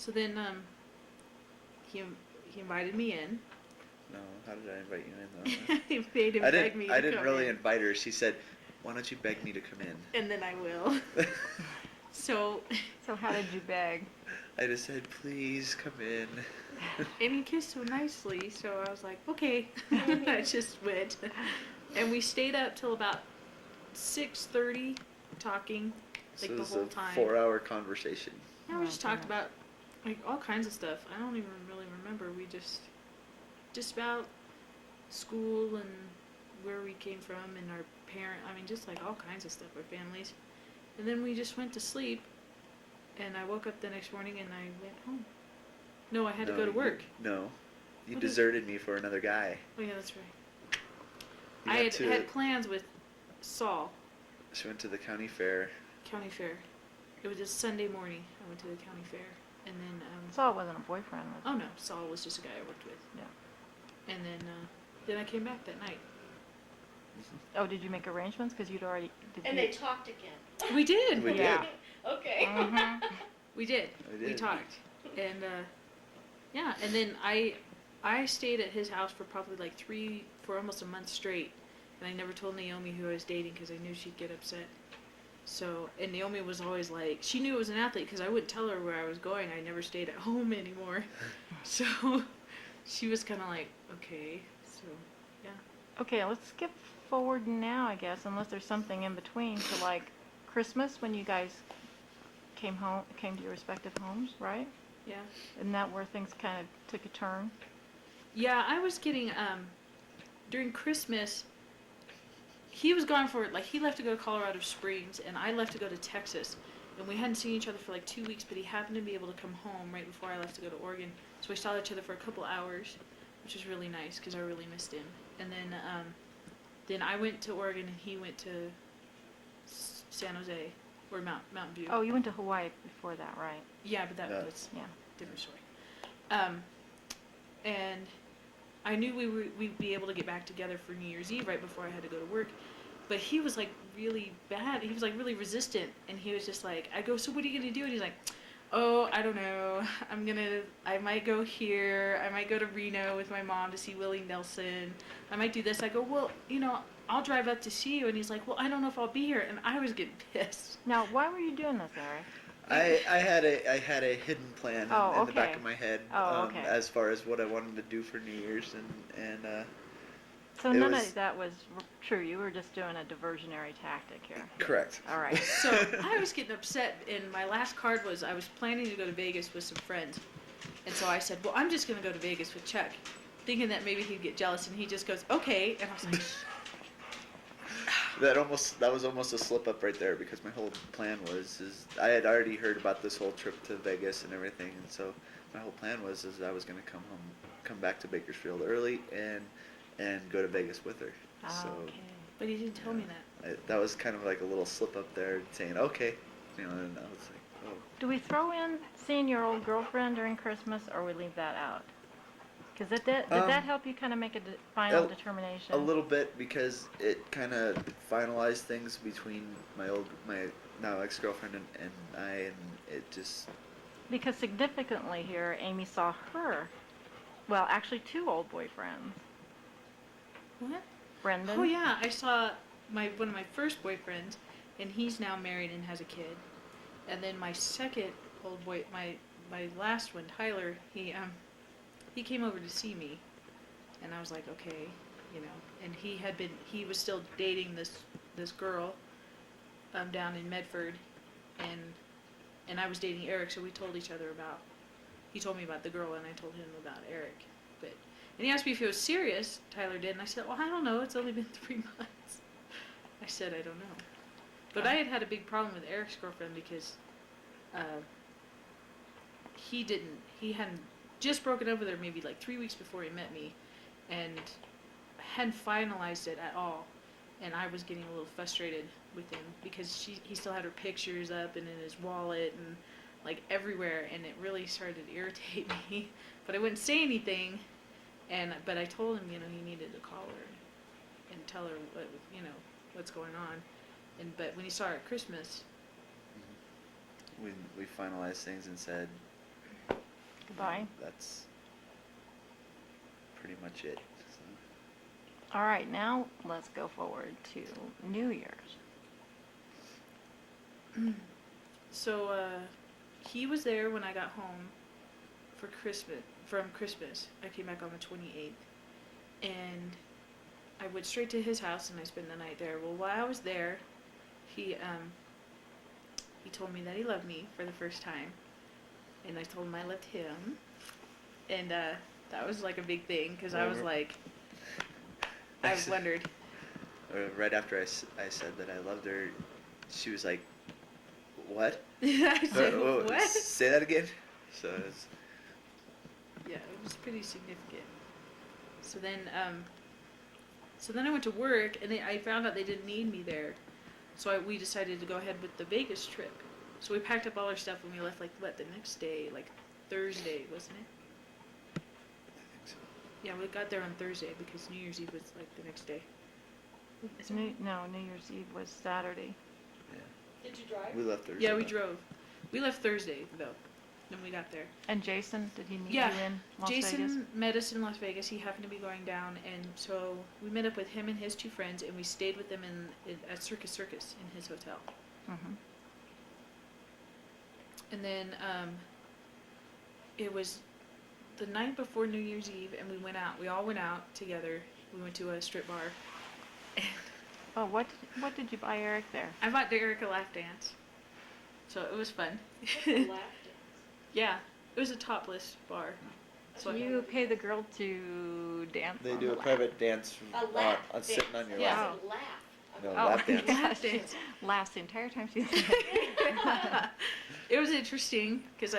So then he invited me in. No, how did I invite you in though? He made him I beg me didn't. I to didn't come really in. invite her. She said, "Why don't you beg me to come in?" And then I will. So So how did you beg? I just said, "Please come in." and he kissed so nicely, so I was like, okay. I just went. And we stayed up till about 6:30 talking, So like it the was whole a time. 4-hour conversation. Yeah, we Oh, just talked goodness. about like all kinds of stuff. I don't even really remember. We just about school and where we came from and our parent. I mean, just like all kinds of stuff, our families. And then we just went to sleep. And I woke up the next morning and I went home. No, I had to go to work. No, you What did- deserted me for another guy. Oh yeah, that's right. You I went had plans with Saul, She went to the county fair. county fair. It was just Sunday morning. I went to the county fair, and then Saul wasn't a boyfriend, was he? oh no, Saul was just a guy I worked with. Yeah. And then I came back that night. Oh, did you make arrangements? Because you'd already... And they talked again. We did. We Yeah. did. Okay. Mhm. We did. We We did. talked, and yeah, and then I stayed at his house for probably like for almost a month straight, and I never told Naomi who I was dating because I knew she'd get upset. So, and Naomi was always like, she knew I was an athlete because I wouldn't tell her where I was going. I never stayed at home anymore. So, she was kind of like, okay, so, yeah. Okay, let's skip forward now, I guess, unless there's something in between to like Christmas when you guys came to your respective homes, right? Yeah. Isn't that where things kind of took a turn? Yeah, I was getting, during Christmas, he was gone for, like, he left to go to Colorado Springs, and I left to go to Texas. And we hadn't seen each other for like 2 weeks, but he happened to be able to come home right before I left to go to Oregon. So we saw each other for a couple hours, which was really nice because I really missed him. And then I went to Oregon and he went to San Jose or Mountain View. Oh, you went to Hawaii before that, right? Yeah, but that Yeah. was Yeah. a different story. And I knew we'd be able to get back together for New Year's Eve right before I had to go to work. But he was like really bad. He was like really resistant. And he was just like, I go, so what are you going to do? And he's like, oh, I don't know. I might go here. I might go to Reno with my mom to see Willie Nelson. I might do this. I go, well, I'll drive up to see you. And he's like, well, I don't know if I'll be here. And I was getting pissed. Now, why were you doing this, Eric? I had a hidden plan Oh, in the back okay. of my head Oh, okay. as far as what I wanted to do for New Year's and So it none was- of that was true. You were just doing a diversionary tactic here. correct. All right. So I was getting upset. And my last card was I was planning to go to Vegas with some friends. And so I said, well, I'm just going to go to Vegas with Chuck, thinking that maybe he'd get jealous. And he just goes, okay. And I was like, That was almost a slip up right there because my whole plan was I had already heard about this whole trip to Vegas and everything, and so my whole plan was I was going to come back to Bakersfield early and go to Vegas with her. So Okay. but he didn't tell me that. that was kind of like a little slip up there, saying okay, and I was like, oh. Do we throw in seeing your old girlfriend during Christmas, or we leave that out? Because did that help you kind of make a final determination? A little bit because it kind of finalized things between my now ex-girlfriend and I, and it just Because significantly here, Amy saw her, well, actually two old boyfriends. What? Brendan. Oh, yeah. I saw one of my first boyfriends, and he's now married and has a kid. And then my second old boy, my last one, Tyler, he came over to see me, and I was like, okay, and he was still dating this girl down in Medford, and I was dating Eric, so we told each other he told me about the girl, and I told him about Eric. And he asked me if it was serious, Tyler did, and I said, well, I don't know, it's only been 3 months. I said, I don't know. But I had a big problem with Eric's girlfriend because he hadn't just broken up with her maybe like 3 weeks before he met me, and hadn't finalized it at all. And I was getting a little frustrated with him because he still had her pictures up and in his wallet and like everywhere, and it really started to irritate me. But I wouldn't say anything, but I told him, he needed to call her and tell her what, what's going on. But when he saw her at Christmas, we finalized things and said Goodbye. That's pretty much it. So. All right, now let's go forward to New Year's. So he was there when I got home for Christmas. From Christmas, I came back on the 28th, and I went straight to his house and I spent the night there. Well, while I was there, he told me that he loved me for the first time, and I told him I loved him, and that was like a big thing because I was like, I wondered. Right after I said that I loved her, she was like, "What?" I said, what? Say that again. So it's, Yeah, it was pretty significant. So then I went to work, and I found out they didn't need me there. So we decided to go ahead with the Vegas trip. So we packed up all our stuff, and we left, the next day, Thursday, wasn't it? I think so. Yeah, we got there on Thursday, because New Year's Eve was, the next day. Is it- New Year's Eve was Saturday. Yeah. Did you drive? We left Thursday. Yeah, we drove. We left Thursday, though, when we got there. And Jason, did he meet Yeah, you in Las Jason Vegas? met us in Las Vegas. He happened to be going down, and so we met up with him and his two friends, and we stayed with them at Circus in his hotel. Mm-hmm. And then it was the night before New Year's Eve, and we went out. We all went out together. We went to a strip bar. And Oh, what did you buy Eric there? I bought Derek a lap dance, so it was fun. What's a lap dance? Yeah, it was a topless bar. So You pay the girl to dance. They on do the a lap. private dance A lap on dance. sitting on your Yeah. lap. I said laugh. No, Oh, lap dance. yeah, Lap she dance. laughs the entire time she's It was interesting because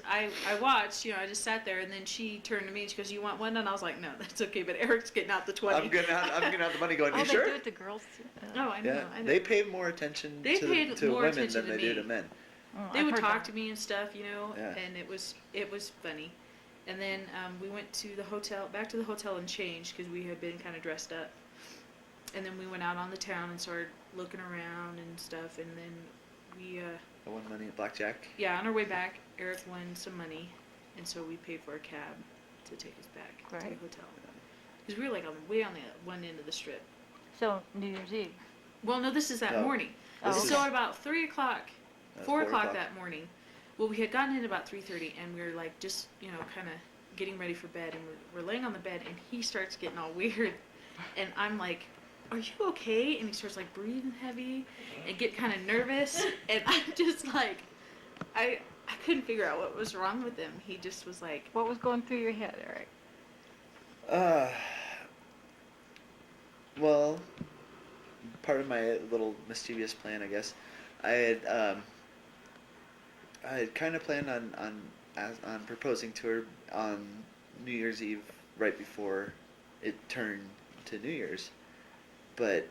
I watched, I just sat there, and then she turned to me and she goes, "You want one?" And I was like, "No, that's okay." But Eric's getting out the 20. I'm getting out the money going. Oh, You they sure? do it to girls too. Oh, I know. Yeah, I know. they pay more attention They to, paid to more women attention than to they do me. to men. Oh, They I've would heard talk that. to me and stuff, Yeah. and it was funny. And then we went to the hotel, back to the hotel, and changed because we had been kind of dressed up. And then we went out on the town and started looking around and stuff. And then we, I won money at blackjack. on our way back, Eric won some money, and so we paid for a cab to take us back to the Right. hotel. Because we were way on the one end of the strip. So New Year's Eve. Well, no, this is that No. morning. This So is- at about 3 o'clock, 4 o'clock that morning, well, we had gotten in about 3:30, and we were just, kind of getting ready for bed, and we're laying on the bed, and he starts getting all weird, and I'm like, "Are you okay?" And he starts breathing heavy and get kind of nervous, and I'm just like, I couldn't figure out what was wrong with him. He just was like, What was going through your head, Eric? Well, part of my little mischievous plan, I guess, I had kind of planned on proposing to her on New Year's Eve, right before it turned to New Year's, but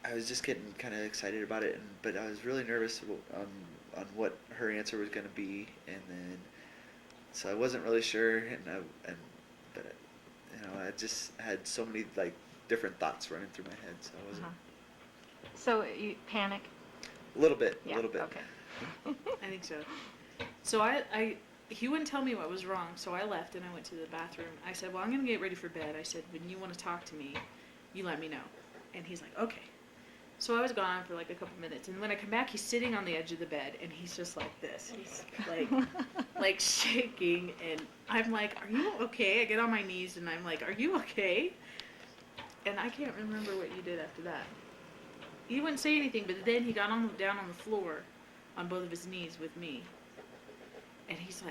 I was just getting kind of excited about it, but I was really nervous on what her answer was going to be, and then so I wasn't really sure, but I just had so many different thoughts running through my head, so I wasn't So you panic? a little bit. Okay. I think so. So he wouldn't tell me what was wrong, so I left and I went to the bathroom. I said, "Well, I'm going to get ready for bed." I said, "When you want to talk to me, you let me know." And he's like, "Okay." So I was gone for a couple minutes, and when I come back, he's sitting on the edge of the bed, and he's just like this. He's like shaking, and I'm like, "Are you okay?" I get on my knees, and I'm like, "Are you okay?" And I can't remember what you did after that. He wouldn't say anything, but then he got down on the floor on both of his knees with me. And he's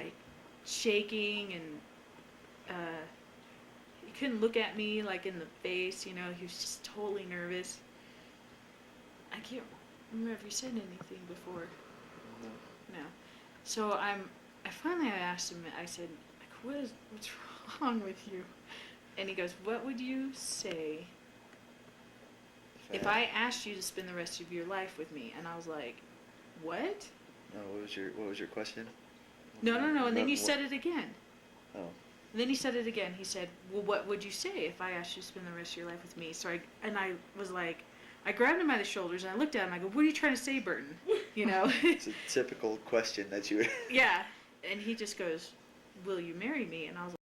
shaking, and he couldn't look at me in the face, he was just totally nervous. I can't remember if you said anything before. No. So I finally asked him, I said, what's wrong with you? And he goes, "What would you say if I asked you to spend the rest of your life with me?" And I was like, "What?" No, what was your question? No. And then you What- said it again. Oh. And then he said it again. He said, "Well, what would you say if I asked you to spend the rest of your life with me?" So I was like, I grabbed him by the shoulders and I looked at him. I go, "What are you trying to say, Burton?" It's a typical question that you. Yeah. And he just goes, will you marry me? And I was